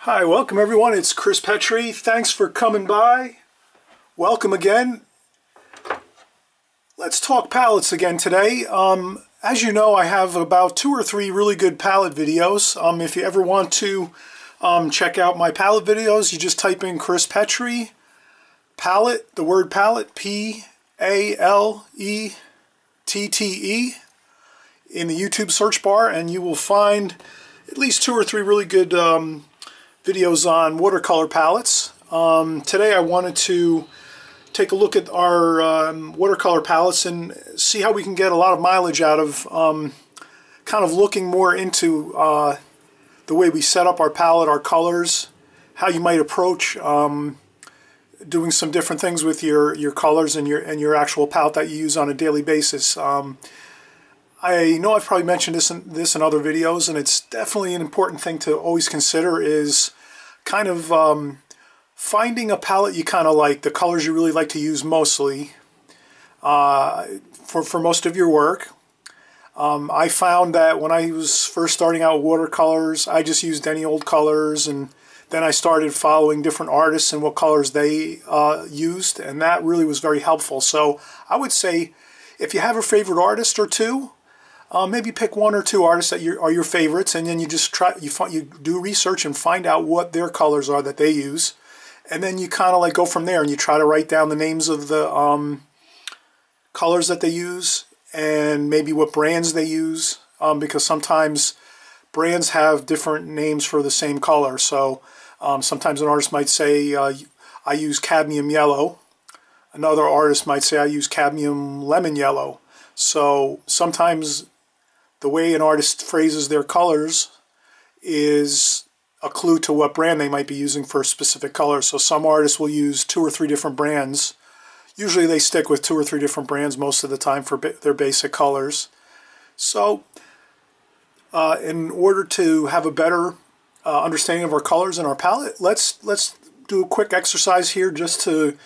Hi, welcome everyone. It's Chris Petri. Thanks for coming by. Welcome again. Let's talk palettes again today. As you know, I have about 2 or 3 really good palette videos. If you ever want to check out my palette videos, you just type in Chris Petri, palette, the word palette, P-A-L-E-T-T-E, in the YouTube search bar, and you will find at least 2 or 3 really good videos on watercolor palettes. Today I wanted to take a look at our watercolor palettes and see how we can get a lot of mileage out of kind of looking more into the way we set up our palette, our colors, how you might approach doing some different things with your colors and your actual palette that you use on a daily basis. I know I've probably mentioned this in other videos, and it's definitely an important thing to always consider is kind of finding a palette you kind of like, the colors you really like to use mostly for most of your work. I found that when I was first starting out with watercolors, I just used any old colors, and then I started following different artists and what colors they used, and that really was very helpful. So I would say if you have a favorite artist or two, maybe pick 1 or 2 artists that are your favorites, and then you just you do research and find out what their colors are that they use, and then you kind of like go from there, and you try to write down the names of the colors that they use and maybe what brands they use, because sometimes brands have different names for the same color. So sometimes an artist might say I use cadmium yellow, another artist might say I use cadmium lemon yellow. So sometimes the way an artist phrases their colors is a clue to what brand they might be using for a specific color. So some artists will use 2 or 3 different brands. Usually they stick with 2 or 3 different brands most of the time for their basic colors. So in order to have a better understanding of our colors and our palette, let's do a quick exercise here just to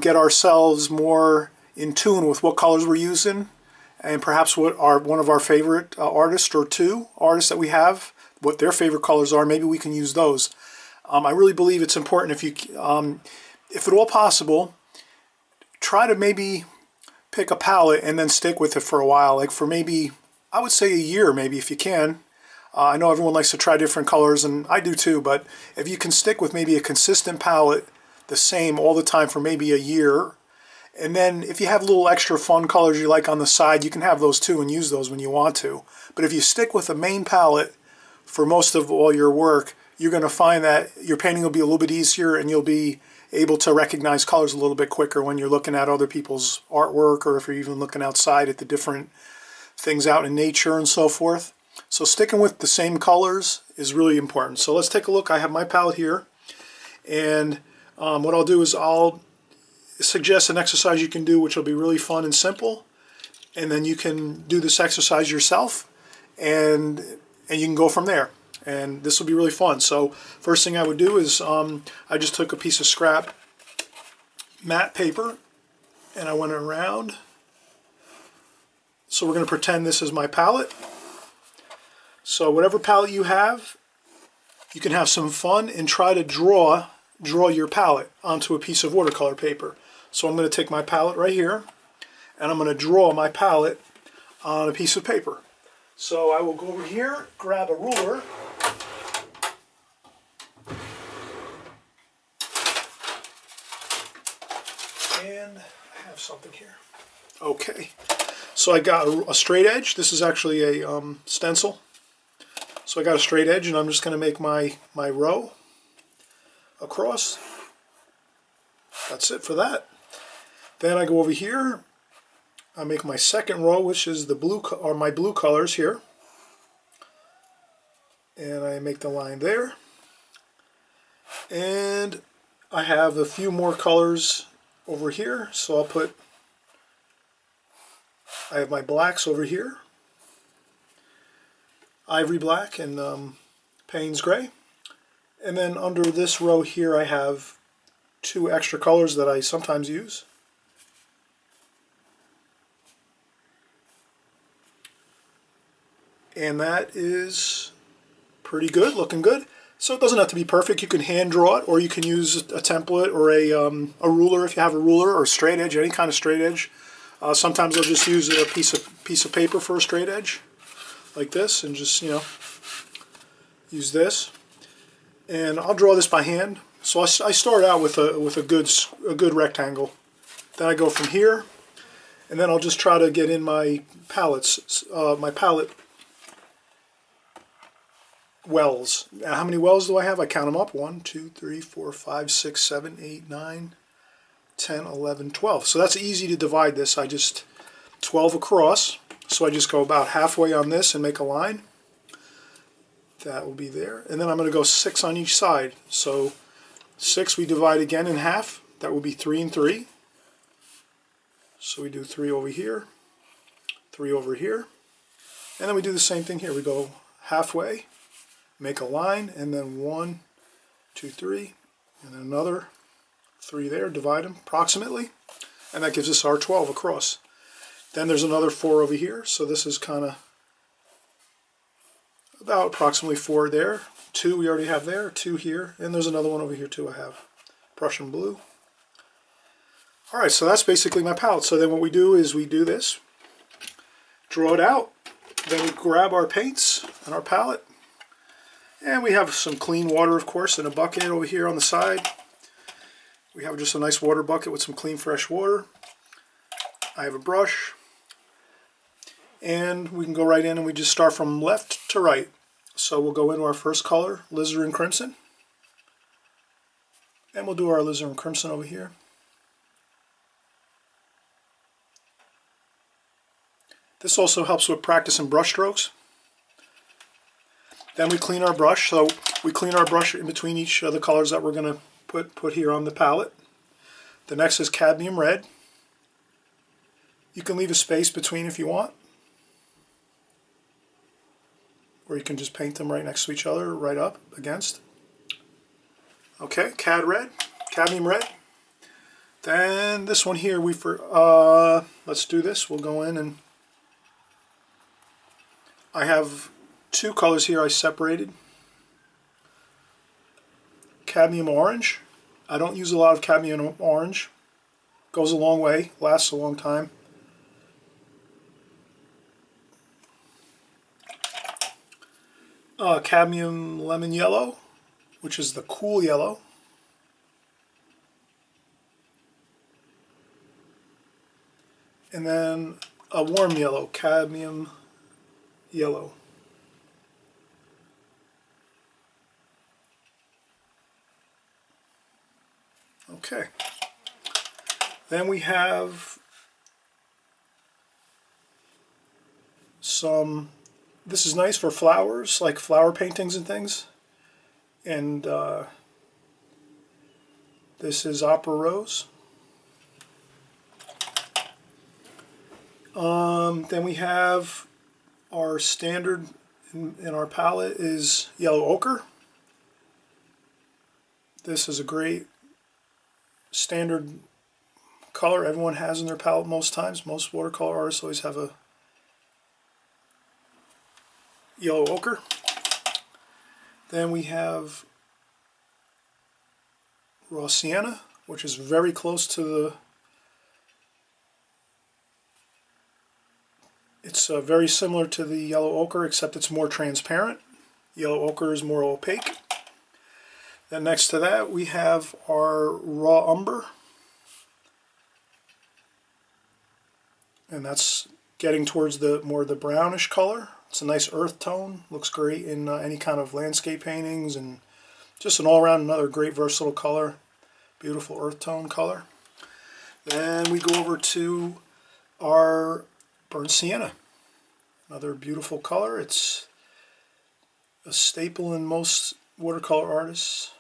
get ourselves more in tune with what colors we're using, and perhaps what are one of our favorite artists or 2 artists that we have, what their favorite colors are. Maybe we can use those. I really believe it's important, if at all possible, try to maybe pick a palette and then stick with it for a while, like for maybe, I would say a year maybe if you can. I know everyone likes to try different colors, and I do too, but if you can stick with maybe a consistent palette, the same all the time for maybe a year, and then if you have little extra fun colors you like on the side, you can have those too and use those when you want to. But if you stick with the main palette for most of all your work, you're going to find that your painting will be a little bit easier, and you'll be able to recognize colors a little bit quicker when you're looking at other people's artwork, or if you're even looking outside at the different things out in nature and so forth. So sticking with the same colors is really important. So let's take a look. I have my palette here, and what I'll do is I'll suggest an exercise you can do, which will be really fun and simple, and then you can do this exercise yourself, and you can go from there, and this will be really fun. So first thing I would do is I just took a piece of scrap matte paper and I went around. So we're going to pretend this is my palette. So whatever palette you have, you can have some fun and try to draw your palette onto a piece of watercolor paper. So I'm going to take my palette right here, and I'm going to draw my palette on a piece of paper. So I will go over here, grab a ruler, and I have something here. Okay, so I got a straight edge. This is actually a stencil. So I got a straight edge, and I'm just going to make my row across. That's it for that. Then I go over here, I make my second row, which is the blue, or my blue colors here, and I make the line there. And I have a few more colors over here, so I have my blacks over here, ivory black and Payne's gray. And then under this row here I have 2 extra colors that I sometimes use. And that is pretty good, looking good. So it doesn't have to be perfect. You can hand draw it, or you can use a template or a ruler if you have a ruler, or a straight edge, any kind of straight edge. Sometimes I'll just use a piece of paper for a straight edge, like this, and just, you know, use this. And I'll draw this by hand. So I start out with a good rectangle. Then I go from here, and then I'll just try to get in my palettes, my palette wells. Now, how many wells do I have? I count them up. 1, 2, 3, 4, 5, 6, 7, 8, 9, 10, 11, 12. So that's easy to divide this. I just 12 across. So I just go about halfway on this and make a line. That will be there. And then I'm going to go 6 on each side. So 6 we divide again in half. That will be 3 and 3. So we do 3 over here, 3 over here. And then we do the same thing here. We go halfway, make a line, and then 1, 2, 3, and then another 3 there, divide them approximately, and that gives us our 12 across. Then there's another 4 over here, so this is kind of about approximately 4 there. 2 we already have there, 2 here, and there's another one over here too I have. Prussian blue. Alright, so that's basically my palette. So then what we do is we do this, draw it out, then we grab our paints and our palette, and we have some clean water, of course, in a bucket over here on the side. We have just a nice water bucket with some clean, fresh water. I have a brush, and we can go right in and we just start from left to right. So we'll go into our first color, Alizarin Crimson, and we'll do our Alizarin Crimson over here. This also helps with practicing brush strokes. Then we clean our brush. So we clean our brush in between each of the colors that we're going to put here on the palette. The next is cadmium red. You can leave a space between if you want. Or you can just paint them right next to each other, right up against. Okay, cadmium red. Then this one here, let's do this. We'll go in and I have 2 colors here I separated. Cadmium orange. I don't use a lot of cadmium orange. Goes a long way, lasts a long time. Cadmium lemon yellow, which is the cool yellow. And then a warm yellow, cadmium yellow. Okay. Then we have some, this is nice for flowers, like flower paintings and things. And this is Opera Rose. Then we have our standard in our palette is yellow ochre. This is a great standard color everyone has in their palette most times. Most watercolor artists always have a yellow ochre. Then we have raw sienna, which is very close to the, it's very similar to the yellow ochre, except it's more transparent. Yellow ochre is more opaque. Then next to that we have our raw umber, and that's getting towards the more the brownish color. It's a nice earth tone, looks great in any kind of landscape paintings, and just an all-around another great versatile color, beautiful earth tone color. Then we go over to our burnt sienna, another beautiful color. It's a staple in most watercolor artists'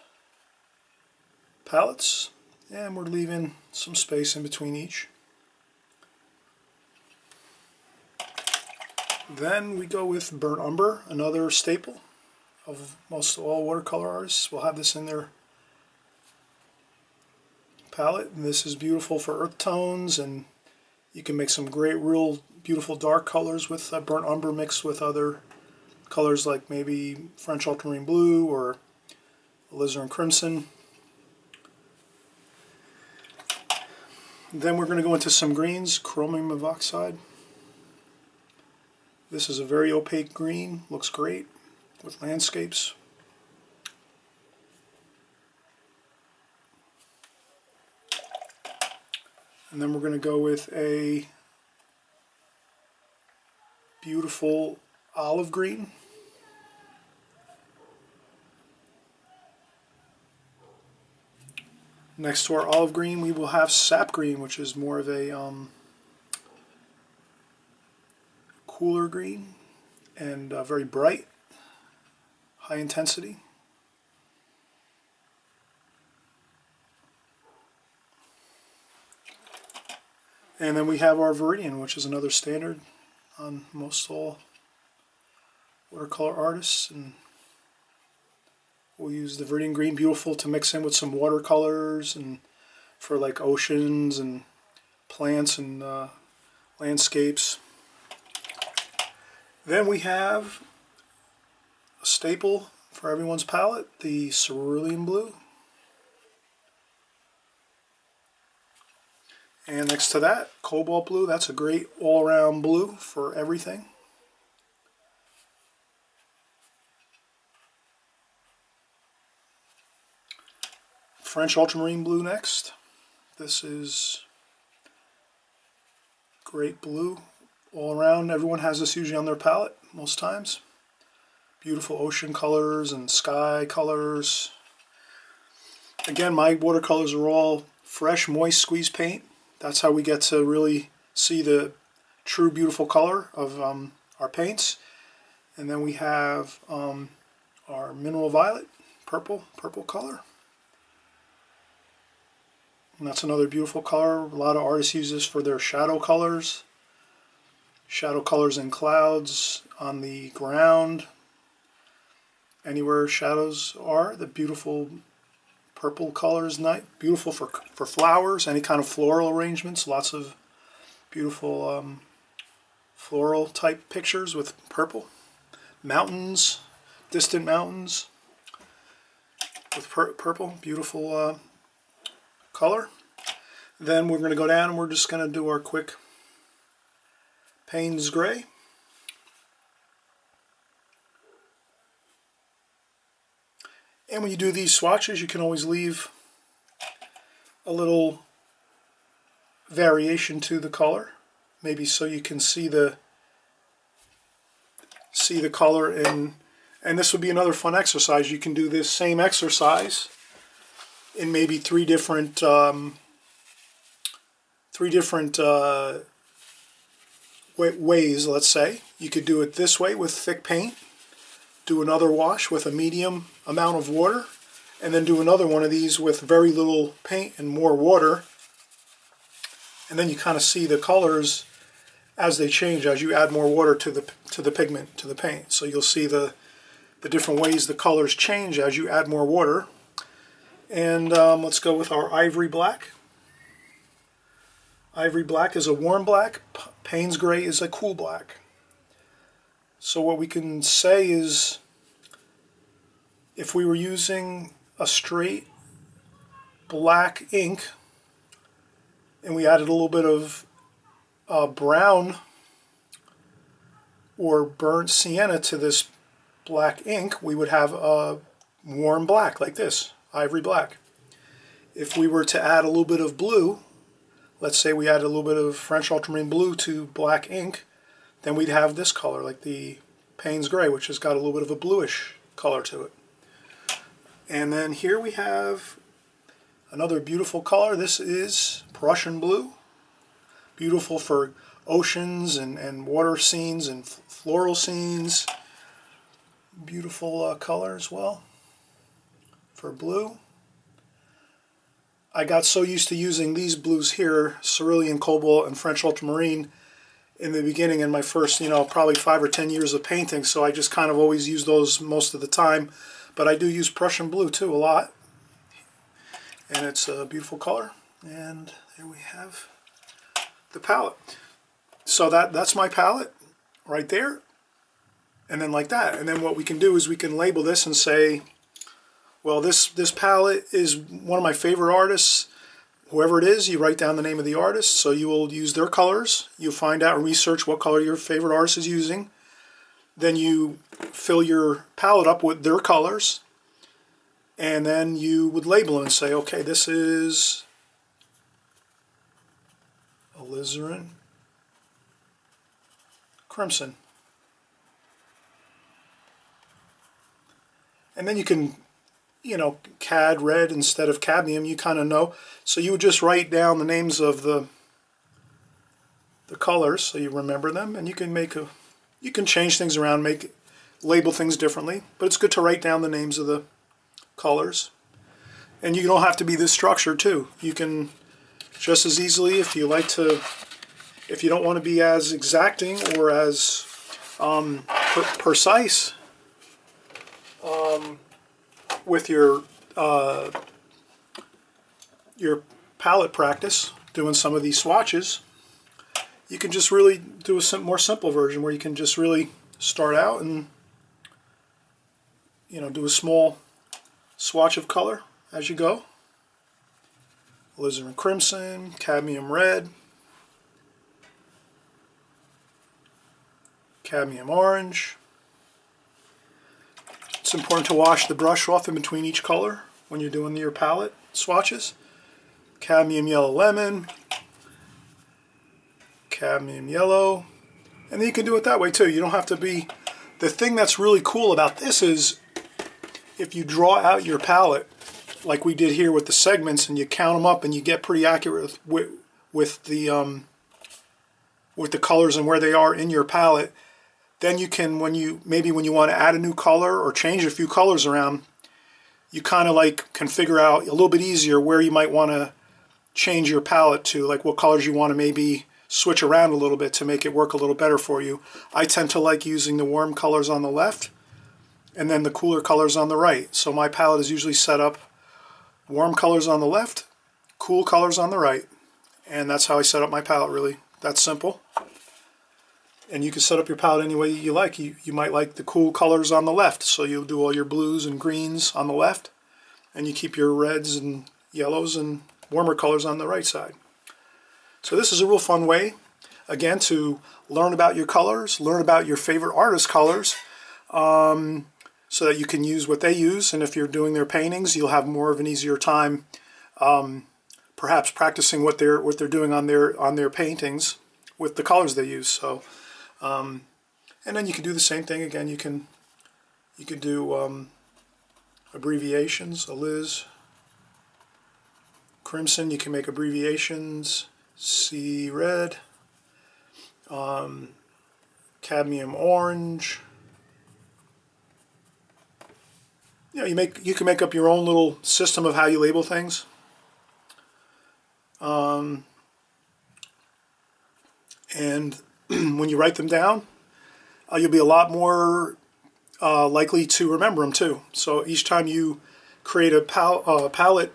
palettes, and we're leaving some space in between each. Then we go with burnt umber, another staple of most all watercolor artists will have this in their palette, and this is beautiful for earth tones, and you can make some great real beautiful dark colors with burnt umber mixed with other colors like maybe French ultramarine blue or alizarin crimson. Then we're going to go into some greens, chromium of oxide. This is a very opaque green, looks great with landscapes. And then we're going to go with a beautiful olive green. Next to our olive green we will have sap green, which is more of a cooler green and very bright, high intensity. And then we have our Viridian, which is another standard on most all watercolor artists, and we'll use the Viridian green, beautiful to mix in with some watercolors and for like oceans and plants and landscapes. Then we have a staple for everyone's palette, the cerulean blue. And next to that, cobalt blue. That's a great all-around blue for everything. French ultramarine blue next. This is great blue all around. Everyone has this usually on their palette most times. Beautiful ocean colors and sky colors. Again, my watercolors are all fresh, moist squeeze paint. That's how we get to really see the true beautiful color of our paints. And then we have our mineral violet, purple color. And that's another beautiful color. A lot of artists use this for their shadow colors in clouds, on the ground, anywhere shadows are. The beautiful purple color is nice, beautiful for flowers, any kind of floral arrangements. Lots of beautiful floral type pictures with purple. Mountains, distant mountains with purple, beautiful color. Then we're going to go down and we're just going to do our quick Payne's Gray. And when you do these swatches, you can always leave a little variation to the color, maybe so you can see the color in. And this would be another fun exercise. You can do this same exercise in maybe three different ways. Let's say you could do it this way with thick paint, do another wash with a medium amount of water, and then do another one of these with very little paint and more water. And then you kind of see the colors as they change as you add more water to the pigment, to the paint. So you'll see the different ways the colors change as you add more water. And let's go with our ivory black. Ivory black is a warm black. Payne's Gray is a cool black. So what we can say is, if we were using a straight black ink and we added a little bit of brown or burnt sienna to this black ink, we would have a warm black like this, ivory black. If we were to add a little bit of blue, let's say we add a little bit of French ultramarine blue to black ink, then we'd have this color, like the Payne's Gray, which has got a little bit of a bluish color to it. And then here we have another beautiful color. This is Prussian blue. Beautiful for oceans and water scenes and floral scenes. Beautiful color as well for blue. I got so used to using these blues here, cerulean, cobalt, and French ultramarine, in the beginning in my first, probably 5 or 10 years of painting, so I just kind of always use those most of the time. But I do use Prussian blue too a lot, and it's a beautiful color. And there we have the palette. So that's my palette right there, and then like that. And then what we can do is we can label this and say Well, this palette is one of my favorite artists. Whoever it is, you write down the name of the artist, so you will use their colors. You find out and research what color your favorite artist is using. Then you fill your palette up with their colors, and then you would label them and say, okay, this is alizarin crimson. And then you can, you know, cad red instead of cadmium, you kind of know. So you would just write down the names of the colors so you remember them, and you can change things around, label things differently, but it's good to write down the names of the colors. And you don't have to be this structured too. You can just as easily, if you don't want to be as exacting or as precise with your palette practice, doing some of these swatches, you can just really do a more simple version where you can just really start out and, you know, do a small swatch of color as you go. Alizarin crimson, cadmium red, cadmium orange. It's important to wash the brush off in between each color when you're doing your palette swatches. Cadmium yellow lemon, cadmium yellow, and then you can do it that way too. You don't have to be... The thing that's really cool about this is if you draw out your palette like we did here with the segments and you count them up and you get pretty accurate with the colors and where they are in your palette, then you can, when you want to add a new color or change a few colors around, you kind of like can figure out a little bit easier where you might want to change your palette to, like what colors you want to maybe switch around a little bit to make it work a little better for you. I tend to like using the warm colors on the left and then the cooler colors on the right. So my palette is usually set up warm colors on the left, cool colors on the right. And that's how I set up my palette, really. That's simple. And you can set up your palette any way you like. You might like the cool colors on the left, so you'll do all your blues and greens on the left, and you keep your reds and yellows and warmer colors on the right side. So this is a real fun way, again, to learn about your colors, learn about your favorite artist colors, so that you can use what they use. And if you're doing their paintings, you'll have more of an easier time, perhaps practicing what they're doing on their paintings with the colors they use. So, and then you can do the same thing again. You can do abbreviations. Aliz crimson. You can make abbreviations. C red. Cadmium orange. You know, you can make up your own little system of how you label things. And when you write them down, you'll be a lot more likely to remember them too. So each time you create a palette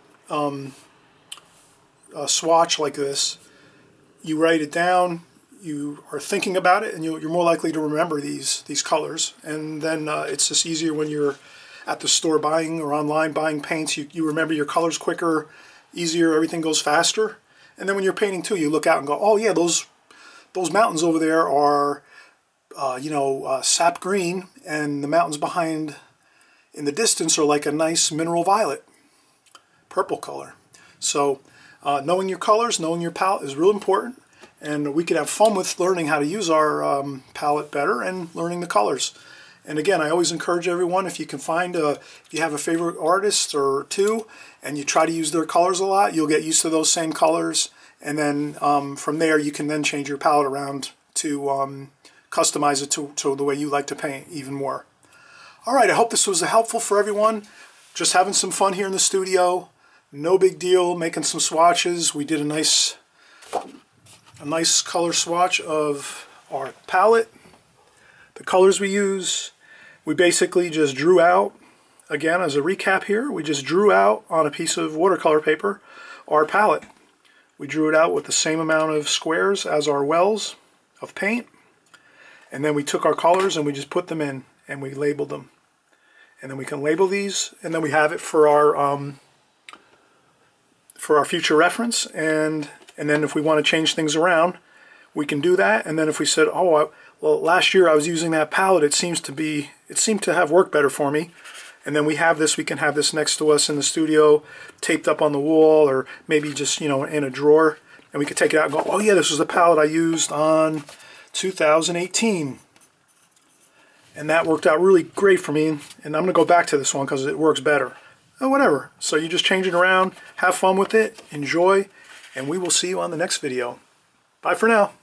swatch like this, you write it down, you are thinking about it, and you're more likely to remember these colors. And then it's just easier when you're at the store buying or online buying paints. You remember your colors quicker, easier, everything goes faster. And then when you're painting too, you look out and go, oh yeah, those mountains over there are sap green, and the mountains behind in the distance are like a nice mineral violet, purple color. So knowing your colors, knowing your palette is real important, and we could have fun with learning how to use our palette better and learning the colors. And again, I always encourage everyone, if you can find if you have a favorite artist or two and you try to use their colors a lot, you'll get used to those same colors, and then from there you can then change your palette around to customize it to the way you like to paint even more. Alright, I hope this was helpful for everyone. Just having some fun here in the studio. No big deal, making some swatches. We did a nice color swatch of our palette. The colors we use, we basically just drew out, again as a recap here, we just drew out on a piece of watercolor paper our palette. We drew it out with the same amount of squares as our wells of paint, and then we took our colors and we just put them in and we labeled them. And then we can label these, and then we have it for our future reference. And then if we want to change things around, we can do that. And then if we said, oh, well, last year I was using that palette, it seemed to have worked better for me. And then we have this, we can have this next to us in the studio, taped up on the wall, or maybe just, you know, in a drawer. And we could take it out and go, oh yeah, this was the palette I used on 2018. And that worked out really great for me. And I'm going to go back to this one because it works better. Oh, whatever. So you just change it around, have fun with it, enjoy, and we will see you on the next video. Bye for now.